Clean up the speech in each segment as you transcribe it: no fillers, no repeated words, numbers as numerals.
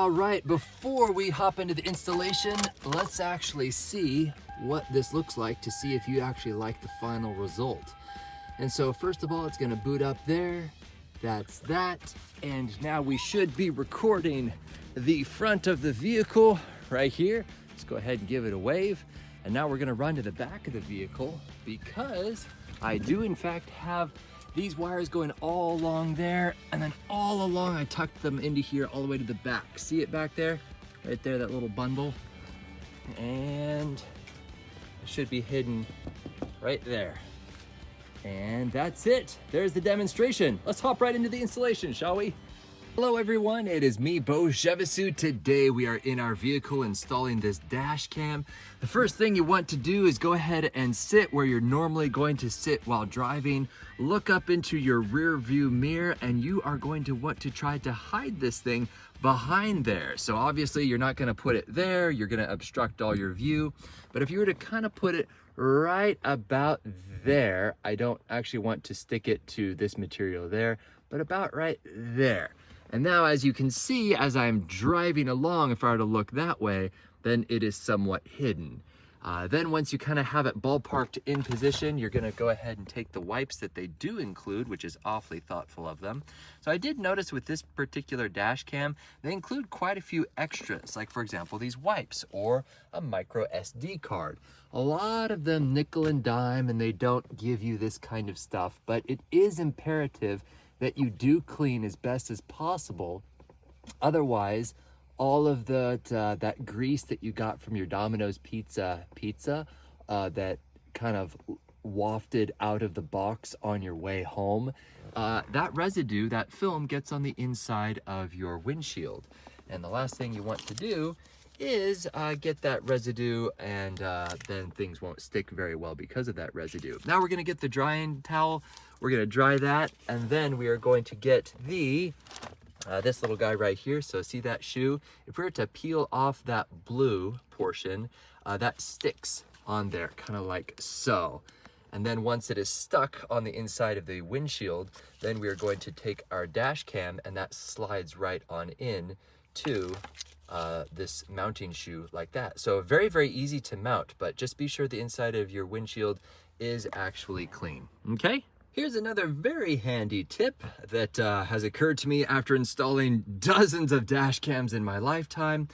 All right, before we hop into the installation, let's actually see what this looks like to see if you actually like the final result. And so first of all, it's gonna boot up there. That's that. And now we should be recording the front of the vehicle right here. Let's go ahead and give it a wave. And now we're gonna run to the back of the vehicle because I do in fact have these wires going all along there, and then all along I tucked them into here all the way to the back. See it back there? Right there, that little bundle. And it should be hidden right there. And that's it. There's the demonstration. Let's hop right into the installation, shall we? Hello everyone, it is me, Beau. Today we are in our vehicle installing this dash cam. The first thing you want to do is go ahead and sit where you're normally going to sit while driving. Look up into your rear view mirror, and you are going to want to try to hide this thing behind there. So obviously you're not gonna put it there, you're gonna obstruct all your view. But if you were to kind of put it right about there, I don't actually want to stick it to this material there, but about right there. And now, as you can see, as I'm driving along, if I were to look that way, then it is somewhat hidden. Then once you kind of have it ballparked in position, you're gonna go ahead and take the wipes that they do include, which is awfully thoughtful of them. So I did notice with this particular dash cam, they include quite a few extras, like for example, these wipes or a micro SD card. A lot of them nickel and dime, and they don't give you this kind of stuff, but it is imperative that you do clean as best as possible. Otherwise, all of that grease that you got from your Domino's pizza that kind of wafted out of the box on your way home, that residue, that film, gets on the inside of your windshield. And the last thing you want to do is get that residue, and then things won't stick very well because of that residue. Now we're gonna get the drying towel, we're gonna dry that, and then we are going to get the this little guy right here. So see that shoe? If we were to peel off that blue portion, that sticks on there, kind of like so. And then once it is stuck on the inside of the windshield, then we are going to take our dash cam, and that slides right on in to this mounting shoe like that. So very, very easy to mount, but just be sure the inside of your windshield is actually clean, okay? Here's another very handy tip that has occurred to me after installing dozens of dash cams in my lifetime.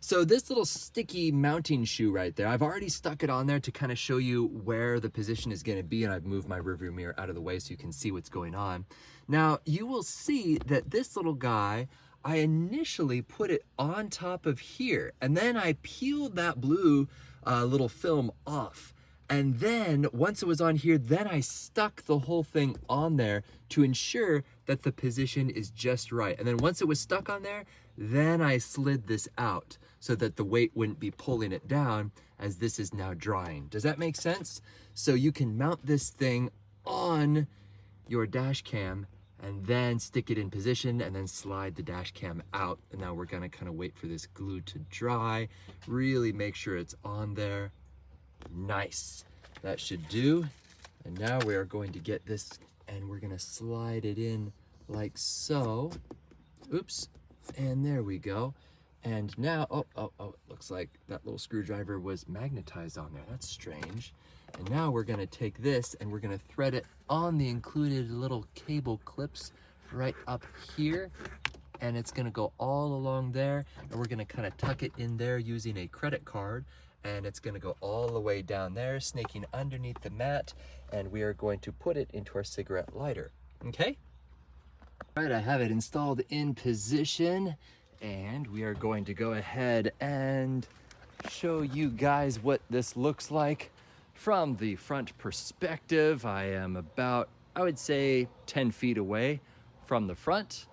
So this little sticky mounting shoe right there, I've already stuck it on there to kind of show you where the position is going to be, and I've moved my rearview mirror out of the way so you can see what's going on. Now you will see that this little guy, I initially put it on top of here, and then I peeled that blue little film off. And then once it was on here, then I stuck the whole thing on there to ensure that the position is just right. And then once it was stuck on there, then I slid this out so that the weight wouldn't be pulling it down as this is now drying. Does that make sense? So you can mount this thing on your dash cam and then stick it in position and then slide the dash cam out. And now we're gonna kind of wait for this glue to dry, really make sure it's on there. Nice, that should do. And now we are going to get this, and we're gonna slide it in like so. Oops, and there we go. And now, it looks like that little screwdriver was magnetized on there. That's strange. And now we're gonna take this and we're gonna thread it on the included little cable clips right up here. And it's gonna go all along there, and we're gonna kind of tuck it in there using a credit card. And it's gonna go all the way down there, snaking underneath the mat, and we are going to put it into our cigarette lighter, okay? All right, I have it installed in position, and we are going to go ahead and show you guys what this looks like from the front perspective. I am about, I would say, 10 feet away from the front.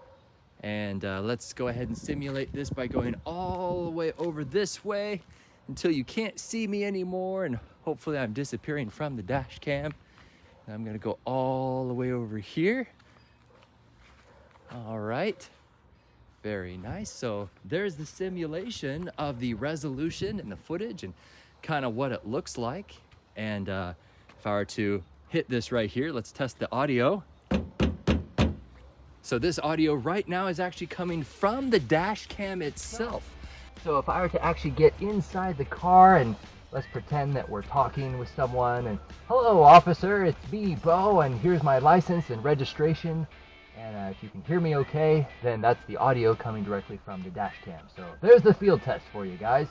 And let's go ahead and simulate this by going all the way over this way until you can't see me anymore, and hopefully I'm disappearing from the dash cam. And I'm gonna go all the way over here. All right, very nice. So there's the simulation of the resolution and the footage and kind of what it looks like. And if I were to hit this right here, let's test the audio. So So this audio right now is actually coming from the dash cam itself. So if I were to actually get inside the car and let's pretend that we're talking with someone and, hello officer, it's me, Beau, and here's my license and registration. And if you can hear me okay, then that's the audio coming directly from the dash cam. So there's the field test for you guys.